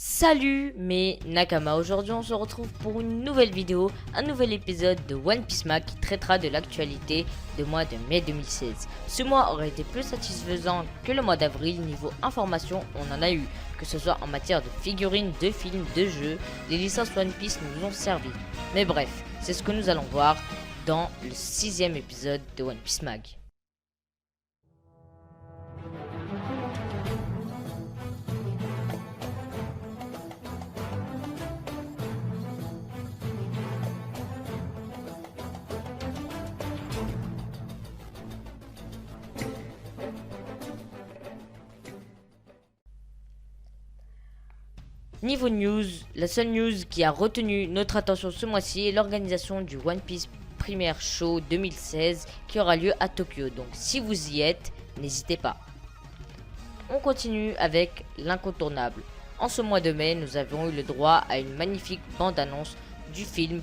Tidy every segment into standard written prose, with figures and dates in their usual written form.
Salut mes Nakama, aujourd'hui on se retrouve pour une nouvelle vidéo, un nouvel épisode de One Piece Mag qui traitera de l'actualité du mois de mai 2016. Ce mois aurait été plus satisfaisant que le mois d'avril, niveau information on en a eu, que ce soit en matière de figurines, de films, de jeux, les licences One Piece nous ont servi. Mais bref, c'est ce que nous allons voir dans le 6ème épisode de One Piece Mag. Niveau news, la seule news qui a retenu notre attention ce mois-ci est l'organisation du One Piece Premier Show 2016 qui aura lieu à Tokyo. Donc si vous y êtes, n'hésitez pas. On continue avec l'incontournable. En ce mois de mai, nous avons eu le droit à une magnifique bande-annonce du film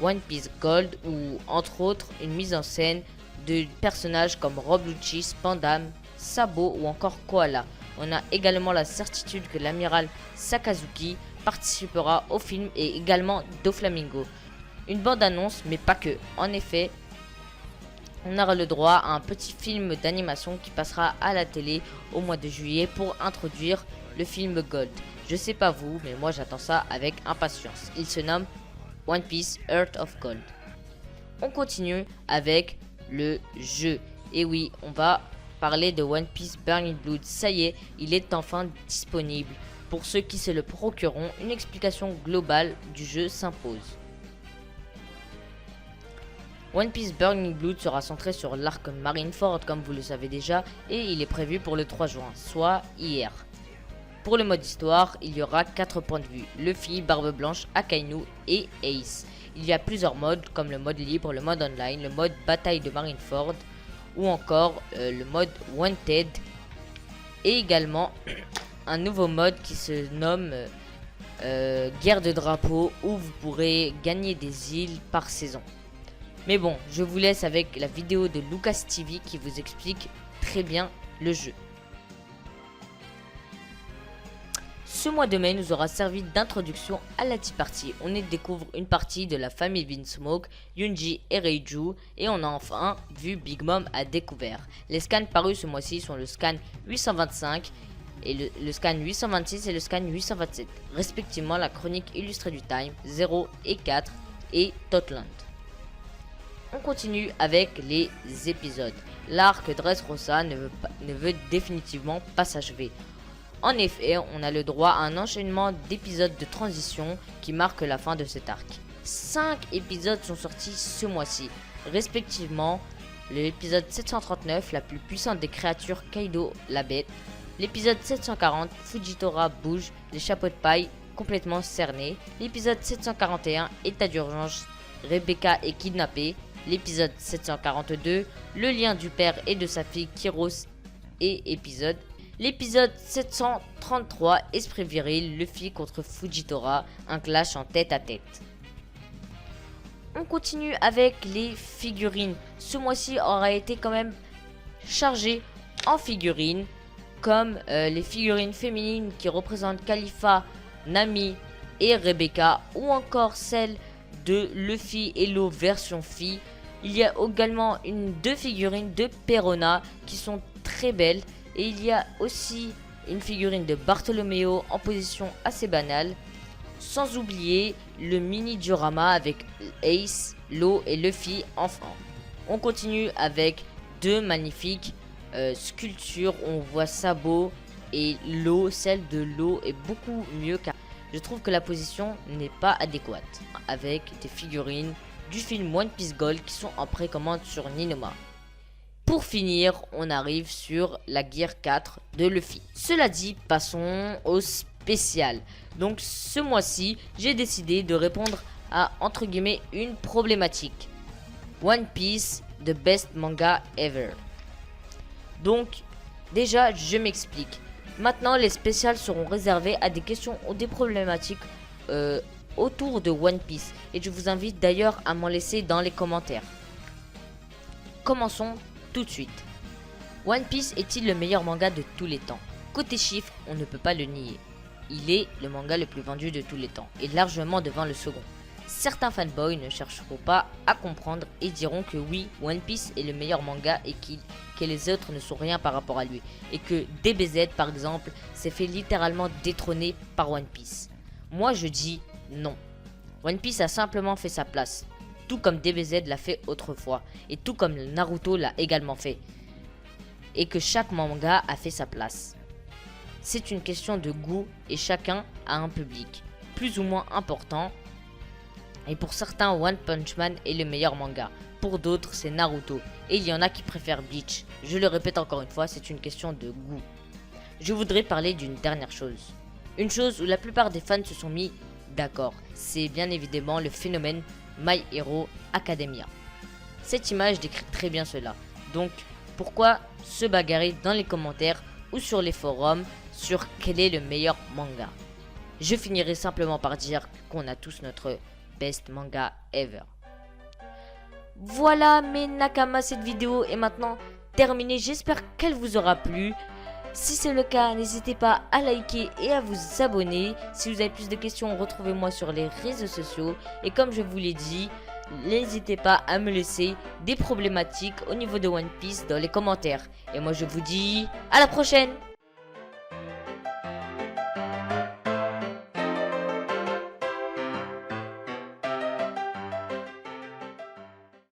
One Piece Gold où, entre autres, une mise en scène de personnages comme Rob Lucci, Spandam, Sabo ou encore Koala. On a également la certitude que l'amiral Sakazuki participera au film et également Doflamingo. Une bande-annonce, mais pas que. En effet, on aura le droit à un petit film d'animation qui passera à la télé au mois de juillet pour introduire le film Gold. Je sais pas vous, mais moi j'attends ça avec impatience. Il se nomme One Piece Heart of Gold. On continue avec le jeu. Et oui, on va parler de One Piece Burning Blood. Ça y est, il est enfin disponible. Pour ceux qui se le procureront, une explication globale du jeu s'impose. One Piece Burning Blood sera centré sur l'arc Marineford comme vous le savez déjà et il est prévu pour le 3 juin, soit hier. Pour le mode histoire, il y aura 4 points de vue, Luffy, Barbe Blanche, Akainu et Ace. Il y a plusieurs modes comme le mode libre, le mode online, le mode bataille de Marineford ou encore le mode Wanted et également un nouveau mode qui se nomme Guerre de drapeau où vous pourrez gagner des îles par saison. Mais bon, je vous laisse avec la vidéo de Lucas TV qui vous explique très bien le jeu. Ce mois de mai nous aura servi d'introduction à la Tea Party. On y découvre une partie de la famille Vinsmoke, Yunji et Reiju et on a enfin vu Big Mom à découvert. Les scans parus ce mois-ci sont le scan 825 et le scan 826 et le scan 827, respectivement la chronique illustrée du Time 0 et 4 et Totland. On continue avec les épisodes. L'arc Dressrosa ne veut définitivement pas s'achever. En effet, on a le droit à un enchaînement d'épisodes de transition qui marque la fin de cet arc. 5 épisodes sont sortis ce mois-ci, respectivement l'épisode 739, la plus puissante des créatures Kaido la bête, l'épisode 740, Fujitora bouge, les chapeaux de paille complètement cernés, l'épisode 741, état d'urgence, Rebecca est kidnappée, l'épisode 742, le lien du père et de sa fille Kyros et épisode. L'épisode 733, Esprit viril, Luffy contre Fujitora, un clash en tête à tête. On continue avec les figurines. Ce mois-ci aura été quand même chargé en figurines, comme les figurines féminines qui représentent Khalifa, Nami et Rebecca, ou encore celle de Luffy Hello version fille. Il y a également deux figurines de Perona qui sont très belles. Et il y a aussi une figurine de Bartolomeo en position assez banale. Sans oublier le mini diorama avec Ace, Law et Luffy enfant. On continue avec deux magnifiques sculptures. On voit Sabo et Law. Celle de Law est beaucoup mieux car je trouve que la position n'est pas adéquate. Avec des figurines du film One Piece Gold qui sont en précommande sur Ninoma. Pour finir, on arrive sur la Gear 4 de Luffy. Cela dit, passons au spécial. Donc ce mois-ci, j'ai décidé de répondre à, entre guillemets, une problématique. One Piece, the best manga ever. Donc, déjà, je m'explique. Maintenant, les spéciales seront réservées à des questions ou des problématiques autour de One Piece. Et je vous invite d'ailleurs à m'en laisser dans les commentaires. Commençons tout de suite. One Piece est-il le meilleur manga de tous les temps? Côté chiffres, on ne peut pas le nier. il est le manga le plus vendu de tous les temps, et largement devant le second. Certains fanboys ne chercheront pas à comprendre et diront que oui, One Piece est le meilleur manga et que les autres ne sont rien par rapport à lui. Et que DBZ par exemple s'est fait littéralement détrôner par One Piece. Moi je dis non. One Piece a simplement fait sa place. Tout comme DBZ l'a fait autrefois. Et tout comme Naruto l'a également fait. Et que chaque manga a fait sa place. C'est une question de goût et chacun a un public plus ou moins important. Et pour certains, One Punch Man est le meilleur manga. Pour d'autres, c'est Naruto. Et il y en a qui préfèrent Bleach. Je le répète encore une fois, c'est une question de goût. Je voudrais parler d'une dernière chose. Une chose où la plupart des fans se sont mis d'accord. C'est bien évidemment le phénomène My Hero Academia. Cette image décrit très bien cela. Donc, pourquoi se bagarrer dans les commentaires ou sur les forums sur quel est le meilleur manga? Je finirai simplement par dire qu'on a tous notre best manga ever. Voilà mes Nakama, cette vidéo est maintenant terminée. J'espère qu'elle vous aura plu. Si c'est le cas, n'hésitez pas à liker et à vous abonner. Si vous avez plus de questions, retrouvez-moi sur les réseaux sociaux. Et comme je vous l'ai dit, n'hésitez pas à me laisser des problématiques au niveau de One Piece dans les commentaires. Et moi je vous dis à la prochaine!